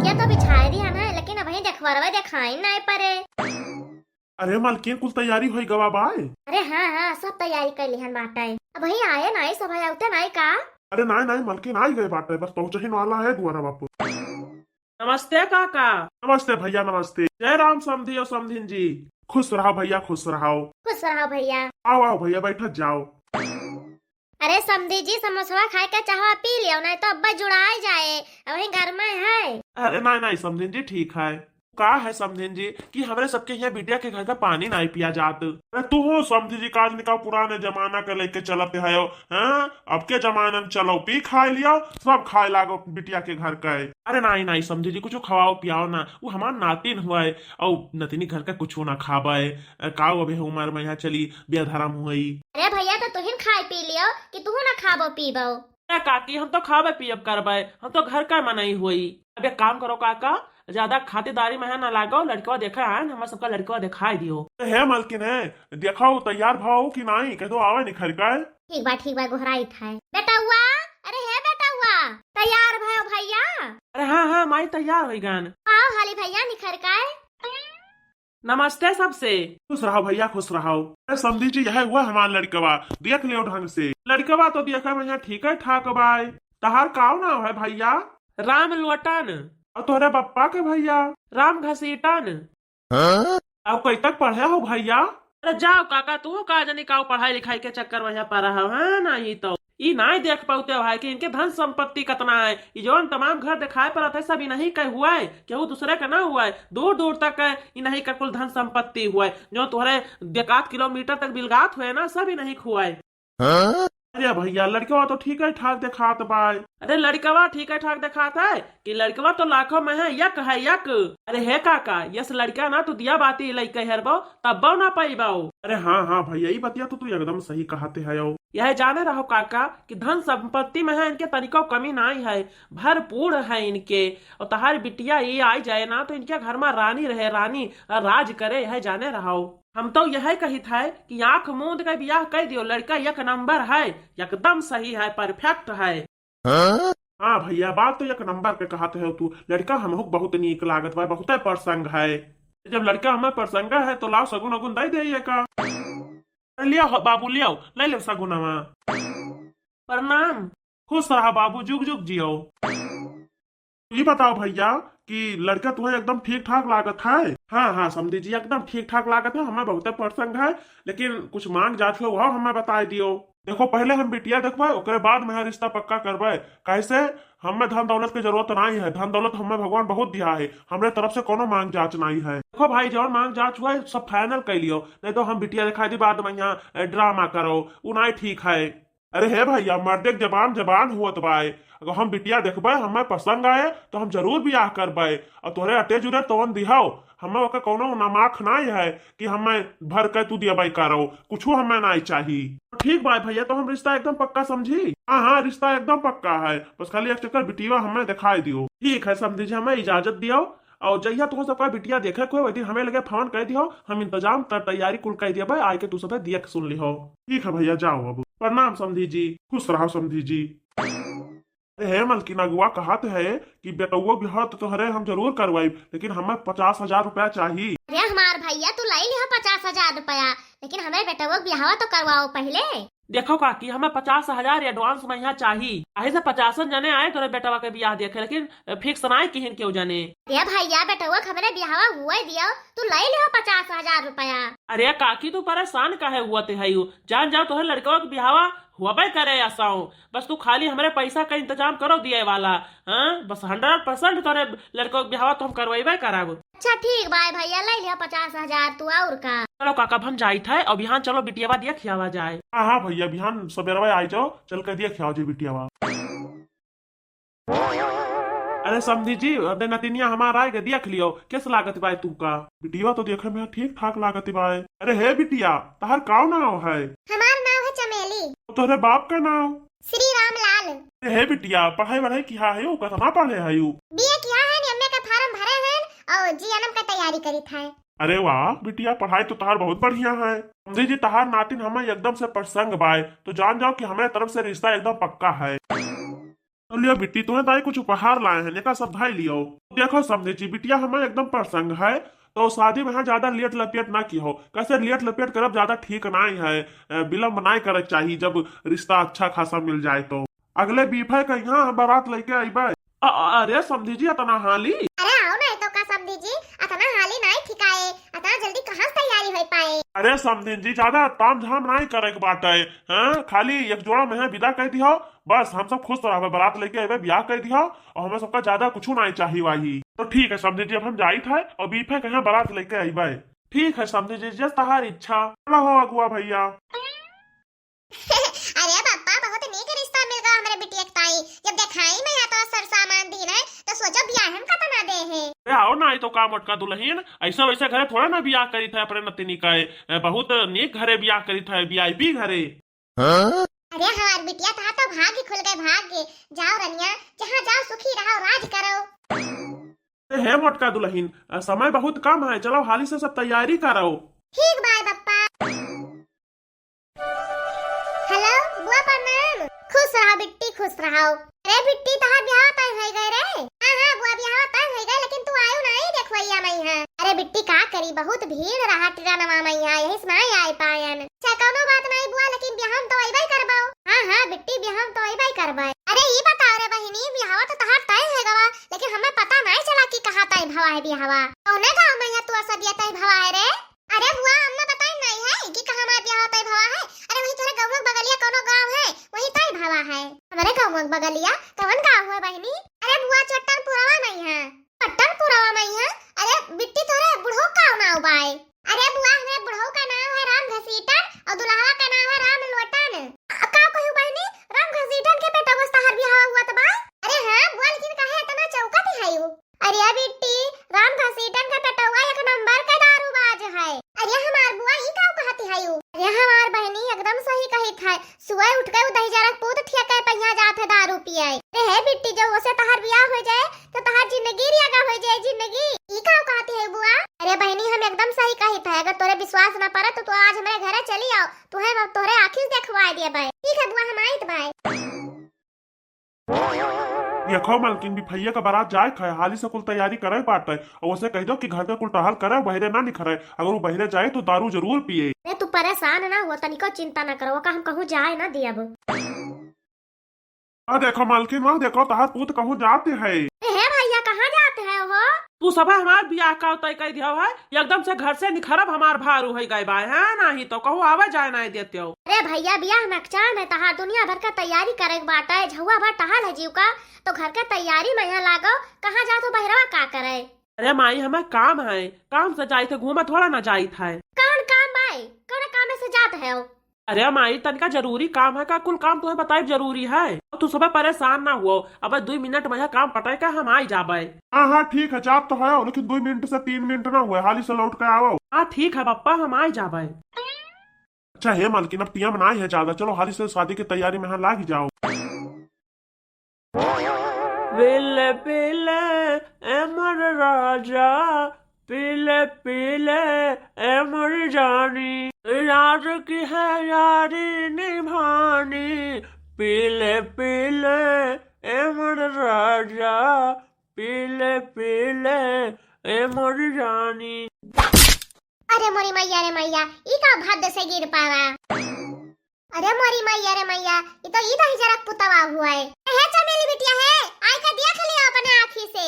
खटिया तो बिछाए दिया ना, लेकिन अब देखवरवा दिखाई नहीं पड़े। अरे मालकिन कुल तैयारी हो गवा बाय। अरे हाँ हाँ, सब तैयारी कर लिहन बाटे। अब वही आए नहीं, सब आउते नहीं का। अरे नहीं नहीं मालकिन आ ही गए बाटे, बस पहुंचे ही वाला है दुआरा बापू। नमस्ते काका। नमस्ते भैया नमस्ते। जय राम समधी और समधिन जी। खुश रहो भैया खुश रहो। खुश रहो भैया। आओ आओ भैया बैठ जाओ। अरे समधी जी, समोसा खाए के चाहो पी लियो, नहीं तो अब्बा जुड़ाई जाए। अब वही घर में है। अरे नहीं नहीं समधिन जी ठीक है। का है समधिन जी कि हमरे सबके यहाँ बिटिया के घर का पानी नहीं पिया जात। अरे तू हो समधी जी काज निकाल पुराने जमाना के लेके चलते है। हाँ अब के जमाने में चलो पी खाए लियो, सब खाए लागो बिटिया के घर का। अरे नहीं नहीं समधी जी कुछ खवाओ पियाओ ना, वो हमार नातिन हुआ है और नतिनी घर का कुछ ना खावे। काओ अभी उम्र में यहाँ चली बिया धर्म हुई। अरे भैया तो तुहिन खाए पी लियो कि तू ना खाबो पीबो। काकी हम तो खावे पियब करबे, हम तो घर का मनाई हुई। अब एक काम करो काका, ज्यादा खातिरदारी में है ना लागो, लड़का देखा है हमारा सबका लड़का दिखाई दियो। है मालकिन है, दिखाओ तैयार भाव कि नहीं कह दो आवे निखर का। ठीक बा गोहराई था बेटा हुआ। अरे है बेटा हुआ, तैयार भयो भैया। अरे हाँ हाँ माई तैयार हो गन। आओ हाली भैया निखर का। नमस्ते सबसे। खुश रहो भैया खुश रहो। समझी जी यह हुआ हमारा लड़कवा, देख लियो ढंग से। लड़कवा तो देखा में यहाँ ठीक है ठाक बाय। तहार काव नाम है भैया? राम लोटन। और तोहरे पप्पा के भैया? राम घसीटन। अब कई तक पढ़े हो भैया? अरे जाओ काका, तू का जानी का पढ़ाई लिखाई के चक्कर में पा रहा है नहीं तो ई नहीं देख पाते भाई कि इनके धन संपत्ति कितना है। ये जो तमाम घर दिखाए पर थे सब नहीं कह हुआ है, केहू दूसरे का ना हुआ है। दूर दूर तक नहीं का कुल धन संपत्ति हुआ है, जो तुम्हारे 1 किलोमीटर तक बिलगात हुए ना सब ही नहीं हुआ है। अरे भैया लड़कवा तो ठीक है ठाक दिखात बाय। अरे लड़कवा ठीक है ठाक दिखाता है कि लड़कवा तो लाखों में है यक है यक। अरे है काका, यस लड़का ना तो दिया बाती लड़का हरबो तब ना पाइबाओ। अरे हाँ हाँ भैया ये बतिया तो तू एकदम सही कहते है। यह जाने रहो काका कि धन संपत्ति में है इनके तनिको कमी नहीं है, भरपूर है इनके। और तहार बिटिया ये आई जाए ना तो इनके घर में रानी रहे, रानी राज करे, यह जाने रहो। हम तो यह कही था कि आंख मूंद का ब्याह कर दियो, लड़का एक नंबर है, एकदम सही है, परफेक्ट है। हाँ भैया बात तो एक नंबर पे कहते हो तू। लड़का हमको बहुत नीक लागत बा, बहुत प्रसंग है। जब लड़का हमें प्रसंग है तो लाओ सगुन अगुन दे दे का। लिया बाबू लियाओ ले ले सगुनवा। प्रणाम। खुश रहा बाबू, जुग जुग जियो। ये बताओ भैया कि लड़का तुम्हें एकदम ठीक ठाक लागत है? हाँ हाँ समझी जी एकदम ठीक ठाक लागत है, हमें बहुत प्रसंग है। लेकिन कुछ मांग जांच हो वह हमें बता दियो। देखो पहले हम बिटिया देखबे ओकरे बाद में रिश्ता पक्का करबे। कैसे हमें धन दौलत की जरूरत नहीं है, धन दौलत हमें भगवान बहुत दिया है, हमारे तरफ से कोनो मांग जांच नहीं है। देखो भाई जो मांग जांच हुआ है सब फाइनल कर लियो, नहीं तो हम बिटिया दिखाई दी बाद में यहाँ ड्रामा करो उ नहीं ठीक है। अरे है भैया मर्दे जबान जबान हुआ बाय। अगर हम बिटिया देखबे हमें पसंद आए तो हम जरूर ब्याह करबे। और तोरे अटे जुरे तोन दिहाओ, हमें ओके कोनो नमाख नहीं है कि हमें भर के तू दिया करो, कुछ हमें नहीं चाहिए। ठीक भाई भैया तो हम रिश्ता एकदम पक्का समझी। हाँ हाँ रिश्ता एकदम पक्का है, बस खाली एक चक्कर बिटिया हमें दिखाई दियो। ठीक है समझी हमें इजाजत दियो। और जहिया तुम सबका बिटिया देखे कोई वही दिन हमें लगे फोन कर दियो, हम इंतजाम कर तैयारी कुल कर दिया भाई, आके के तू सब देख सुन लिहो। ठीक है भैया जाओ अब। प्रणाम समधी जी, खुश रहो समधी जी। हे मलकिन अगुआ कहत है कि बेटुआ बिहार तो तोहरे हम जरूर करवाई, लेकिन हमें 50,000 रुपया चाहिए। अरे हमार भैया तू लाई लिया 50,000 रुपया, लेकिन हमें बेटा ब्याह तो करवाओ पहले। देखो काकी हमें 50,000 एडवांस में यहाँ चाहिए। आए से 50 जने आए तोरे बेटवा के ब्याह देखे, लेकिन फिक्स नहीं किहन क्यों जाने। अरे भैया बेटा हमारे ब्याह हुआ दिया, तू लाई लिया 50,000 रुपया। अरे काकी तू परेशान काहे हुआ ते है? जान जाओ तोहरे लड़कवा के ब्याह हुआ करे ऐसा, बस तू खाली हमारे पैसा का इंतजाम करो दिए वाला। हाँ बस 100% तोरे लड़कों के ब्याह तो हम करवाइबे कराब। अच्छा ठीक बाय भैया लाई लिया 50,000 तू और का। चलो काका हम जाई थे और बिहान चलो बिटियावा दिया खियावा जाए। हाँ हाँ भैया बिहान सवेरा आई जाओ, चल कर दिया खियाओ जी बिटियावा। अरे समझी जी अरे नतिनिया हमारा आएगा देख लियो कैसे लागत बाय तू का। बिटिया तो देखे में ठीक ठाक लागत बाय। अरे हे बिटिया तहार काव नाव है? हमार नाम है चमेली। तोहरे बाप का नाम? श्री राम लाल। अरे हे बिटिया पढ़ाई वढ़ाई किया है यू कतना पढ़े है यू? बीए किया है, एमए का फॉर्म भरे हैं और जीएनएम का तैयारी करी था। अरे वाह बिटिया पढ़ाई तो तहार बहुत बढ़िया है। समझी जी तहार नातिन हमें एकदम से प्रसंग बाय, तो जान जाओ कि हमारे तरफ से रिश्ता एकदम पक्का है। तो लियो बिट्टी, तुम्हें ताई कुछ उपहार लाए हैं, नेका सब भाई लियो। देखो समझे जी बिटिया हमें एकदम प्रसंग है, तो शादी में ज्यादा लेट लपेट ना की हो, कैसे लेट लपेट करब ज्यादा ठीक नहीं है, विलम्ब नहीं करे चाहिए, जब रिश्ता अच्छा खासा मिल जाए तो। अगले बीफे का यहाँ बारात लेके आईबे। अरे समझी जी इतना हाली। अरे आओ ना तो का समझी जी, अतना हाली नहीं ठिकाए, अतना जल्दी कहाँ से तैयारी हो पाए। अरे समझी जी ज्यादा ताम झाम नहीं करे के बात है, हाँ खाली एक जोड़ा में विदा कर दियो, बस हम सब खुश रहे, बारात लेके आए ब्याह कर दियो, और हमें सबका ज्यादा कुछ नहीं चाहिए वही। तो ठीक है समझी जी, अब हम जाइत है और बीफे कहीं बारात लेके आईबे। ठीक है समझी जी, जस तहार इच्छा। चलो हो अगुआ भैया। अरे पापा बहुत नीक रिश्ता मिल गया हमारे बिटिया के ताई, जब देखाई मैं यहाँ तो सर सामान दी है तो सोचो ब्याह हम कतना दे है। अरे आओ ना, तो का मोटका दुल्हन ऐसा वैसे घरे थोड़ा ना ब्याह करी था अपने नतिनी का, बहुत नेक घरे ब्याह करी था, वीआईपी घरे। अरे हमार बिटिया था तो भाग्य खुल गए, भाग्य। जाओ रनिया, जहाँ जाओ सुखी रहो, राज करो। है मोटका दुल्हन, समय बहुत कम है, चलो हाली से सब तैयारी करो। ठीक बाय पप्पा। हेलो बुआ प्रणाम, खुश रहो बिट्टी खुश रहो। अरे बिट्टी तहार ब्याह तय हो गए रे। हाँ हाँ बुआ ब्याह तय हो गए, लेकिन तू आयो नहीं देखवैया मैं यहाँ। अरे बिट्टी का करी, बहुत भीड़ रहा टिरानवा में यहाँ, यही से नहीं आई पायन। चाहे कोनो बात नहीं बुआ, लेकिन ब्याह तो अइबे करबाओ। हाँ हाँ बिट्टी ब्याह तो अइबे करबे। अरे ये बताओ रे बहिनी, ब्याह तो तहार तय है गवा, लेकिन हमें पता नहीं चला कि कहाँ तय भवा है ब्याहवा। कौने गाँव में यहाँ तू सब ये तय भवा है रे? अरे बुआ हमने बताया नहीं है कि कहाँ हमारा ब्याह तय भवा है। अरे वही तोरे गाँव में बगलिया कोनो गाँव है, वही तय भवा है। हमारे गाँव में बगलिया कौन गाँव है बहिनी? अरे बुआ चट्टनपुरवा नहीं है, चट्टनपुरवा नहीं है। अरे बिट्टी तोरे बुढ़ऊ का नाम बाय। अरे बुआ हमारे बुढ़ऊ का नाम है राम घसीटन और दुल्हा का नाम है राम लोटन। का कहू बहिनी, राम घसीटन के बेटा बस तहार ब्याह हुआ तो बा? अरे हाँ बुआ, लेकिन काहे इतना चौका दिखाई? अरे बिट्टी राम घसीटन का बेटा हुआ एक नंबर का दारूबाज है। अरे हमार बुआ ई का कहती है यू? अरे हमार बहनी एकदम सही कही था, सुबह उठ के दही जरा पूत ठेके पहिया जात है दारू पिए। अरे है बिट्टी, जब उसे तहार ब्याह हो जाए तो तहार जिंदगी रियागा हो जाए जिंदगी। ई का कहती है बुआ? अरे बहनी हम एकदम सही कही था, अगर तोरे विश्वास न पड़े तो तू आज हमारे घरे चली आओ, तुम्हें तोरे आँखी देखवा दिए भाई। ठीक है बुआ, हम आइत भाई। देखो मलकिन भी भैया का बारात जाए खाए, हाली से कुल तैयारी करे पाटे, और उसे कह दो कि घर का कुल टहल करे, बहरे ना निखरे, अगर वो बहरे जाए तो दारू जरूर पिए। अरे तू परेशान ना हो, तनिको चिंता न करो, का हम कहूँ जाए ना दिया। देखो मालकिन, वहाँ देखो तहार पूत कहूँ जाते है। है भैया कहाँ जाते हैं वो? तू सब हमार ब्याह का तय कर दिया है, एकदम से घर से निखरब हमार भारू है गए बाय है नहीं तो कहू आवे जाए नहीं देते हो। अरे भैया ब्याह नकचान है, तहार दुनिया भर का तैयारी करे के बाटा है, झुआ भर टहल है जीव का, तो घर के तैयारी में यहाँ लागो, कहाँ जा तो बहरवा का करे? अरे माई हमें काम है, काम से जाए थे, घूमे थोड़ा ना जाए था। कौन काम भाई, कौन काम से जात है? अरे माई तनिका जरूरी काम है का, कुल काम तुम्हें बताए जरूरी है, तू सुबह परेशान ना हुओ, अब 2 मिनट में काम पटाए का हम आई जाबे। हाँ हाँ ठीक है, जाप तो है, लेकिन 2 मिनट से 3 मिनट ना हुए, हाली से लौट के आओ। हाँ ठीक है पप्पा, हम आई जाबे। अच्छा है मालकिन, अब टिया बनाई है ज्यादा, चलो हाली से शादी की तैयारी में यहाँ लाग जाओ। पीले पीले एमर राजा, पीले पीले एमर जानी, यार की है यारी निभानी, पीले पीले एमर राजा, पीले पीले एमर जानी। अरे मोरी मैया रे मैया, ई का भाद से गिर पावा। अरे मोरी मैया रे मैया, ये तो ई दही जरा पुतवा हुआ है चमेली बिटिया है, आई का दिया खली अपने आँखी से।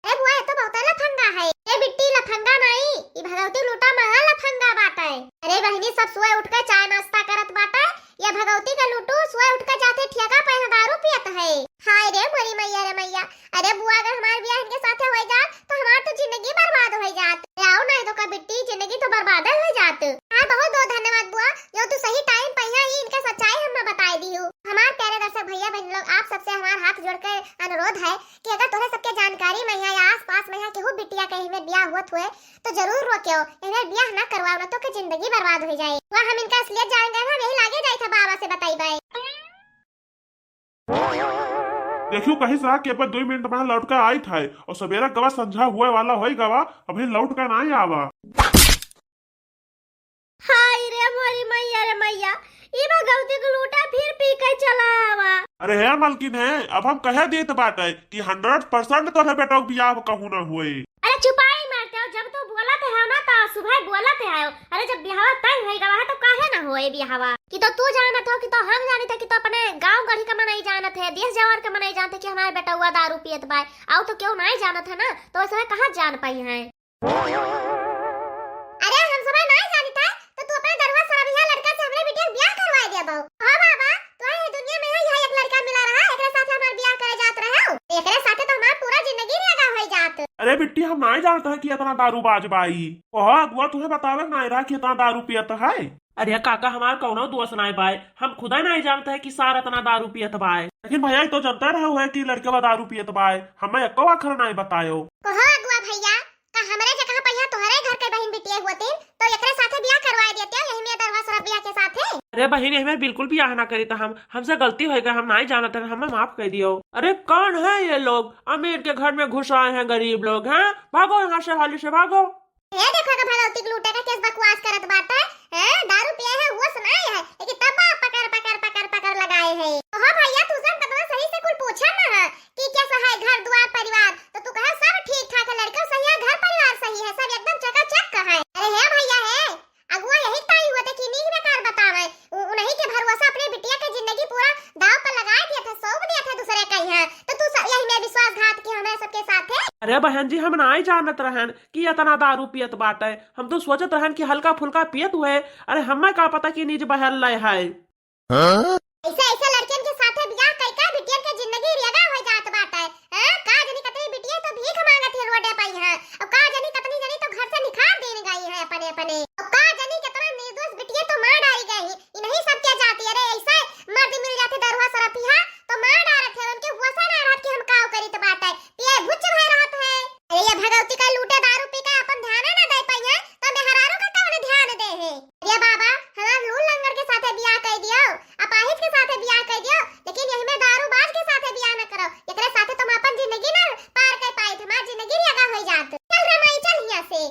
अरे बुआ ये तो बहुत लफंगा है। ये बिट्टी लफंगा नहीं, ये भगवती लूटा महा लफंगा बाटा है। अरे बहनी सब सुबह उठ के चाय नाश्ता करत बाटा, ये भगवती का लूटू सुबह उठ के जाते ठेका पे दारू पियत है। हाय रे मोरी मैया रे मैया। अरे बुआ अगर हमारे ब्याह इनके साथ हो जात तो हमार तो जिंदगी बर्बाद हो जात। आओ नहीं तो का बिट्टी जिंदगी तो बर्बाद हो जात। हाँ बहुत बहुत धन्यवाद बुआ, जो तू सही टाइम पे ही इनका सच्चाई हम बताई दी हूँ। हमारे प्यारे दर्शक भैया बहन लोग, आप सबसे हमारा हाथ जोड़कर अनुरोध है कि अगर तुम्हें सबके जानकारी में या आस पास में केहू बिटिया कहीं में ब्याह हुआ हुए तो जरूर रोक्यो, इन्हें ब्याह न करवाओ न तो कि जिंदगी बर्बाद हो जाए। वह हम इनका असलियत जानेंगे, हम यही लागे जाए था बाबा से बताई बाय। देखियो कहीं से के 2 मिनट में लौट कर आई था, और सवेरा गवा संझा हुए वाला हो गवा, अभी लौट कर नहीं आवा। हाय रे मोरी मैया रे मैया, ई भगवती को लूटा फिर पी के चला आवा। अरे है मलकिन है, अब हम कह देत बाटे कि 100% तोहरे बेटा के बियाह कहू ना हुए। अरे छुपाई मारते हो, जब तो बोलत है ना तो सुबह बोलत है। अरे जब ब्याह तय होई गवा तो काहे ना होए ब्याहवा? कि तो तू जानत हो, कि तो हम जानत है, कि तो अपने गांव गढ़ी का मनाई जानत है, देश जवार का मनाई जानत है कि हमारे बेटा हुआ दारू पियत बाय। आओ तो क्यों नहीं जानत है ना, तो ऐसे कहां जान पाई है? अरे हम सब नहीं जानत है तो तू अपने दरवा सराबिया लड़का से हमरे बेटे ब्याह करवा दे बाऊ। हां बाबा, तो ये दुनिया में यही एक लड़का मिला रहा, एकरे साथ हमार ब्याह करे जात रहे हो। एकरे साथे तो हमार पूरा जिंदगी रेगा होई जात। अरे बिट्टी हम नहीं जानते है कि इतना दारू बाज बाई। ओह अगुआ तुम्हें बतावे नहीं रहा कि इतना दारू पियत है। अरे काका हमार कौनो दोस्त नहीं बाय, हम खुदा नहीं जानते है कि सारा इतना दारू पियत बाय। लेकिन भैया ये तो जानते रहे हुए कि लड़के बा दारू पियत बाय, हमें एको अखर नहीं बतायो। कहो अगुआ भैया, का हमरे जगह पहिया तोहरे घर के बहन बिटिया होते तो एकरे साथे ब्याह करवा देते यही में दरवा सराबिया के साथे। अरे बहनी हमें बिल्कुल भी ना करी, तो हमसे गलती हो गई, हम नहीं जानते, हमें माफ कर दियो। अरे कौन है ये लोग? अमीर के घर में घुस आए हैं गरीब लोग। हैं, भागो यहाँ से, हाली से भागो। ये देखो का भगवती के लूटे का केस बकवास करत बाटे है। दारू पिया है वो सुनाई है, लेकिन तब पकड़ लगाए है। तो हां भैया, तू सब कतना सही से कुल पूछा ना है कि कैसा है घर द्वार परिवार, तो तू कहे सब ठीक ठाक है, लड़का सही है, घर परिवार सही है, सब एकदम चकाचक का है। अरे है भैया है, अगुआ यही ताई हुआ था कि नीक बेकार बतावे, उन्हीं के भरोसा अपने बिटिया की जिंदगी पूरा दांव पर लगा दिया था, सौंप दिया था दूसरे का ही है। तो तू यही में विश्वासघात की हमें सबके साथ है। अरे बहन जी, हम नहीं जानत रहन कि इतना दारू पियत बाटे, हम तो सोचत रहन कि हल्का फुल्का पियत हुए। अरे हमें का पता कि नीच बहल लय है। ऐसे लड़कियन के साथे बियाह कइका बिटियन के जिंदगी रेगा हो जात बाटे। हैं, का जनी कतई बिटिया तो भीख मांगत है रोडे पाई है, अब का जनी कतनी जनी तो घर से निकाल देने गई है अपने अपने, अब का जनी कितना निर्दोष बिटिया तो मार डाली गई। इन्हीं सब क्या जाती। अरे ऐसे मर्द मिल जाते दरवा सरपिया तो मार डालत है, उनके वसा ना रहत कि हम काव करी तो बाटे पिए भुच भय रहत है। अरे ये भगवती का लूटे दारू पी के अपन ध्यान ना दे पाई है, तो मेहरारू का कौन ध्यान दे है? ये बाबा हमार लूल लंगर के साथे बियाह कर दियो, अपाहिज के साथे बियाह कर दियो, लेकिन यही में दारूबाज के साथे बियाह न करो। एकरे साथे तुम अपन जिंदगी ना पार कर पाई, हमार जिंदगी रेगा हो जात। चल रे माई, चल यहां से।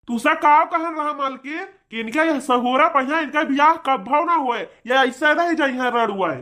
तू सा काव कहन रहा मालकिन कि इनका यह सहोरा पहिया इनका बियाह कब भाव ना हुए, या ऐसा रह जाई है रड़ुआ।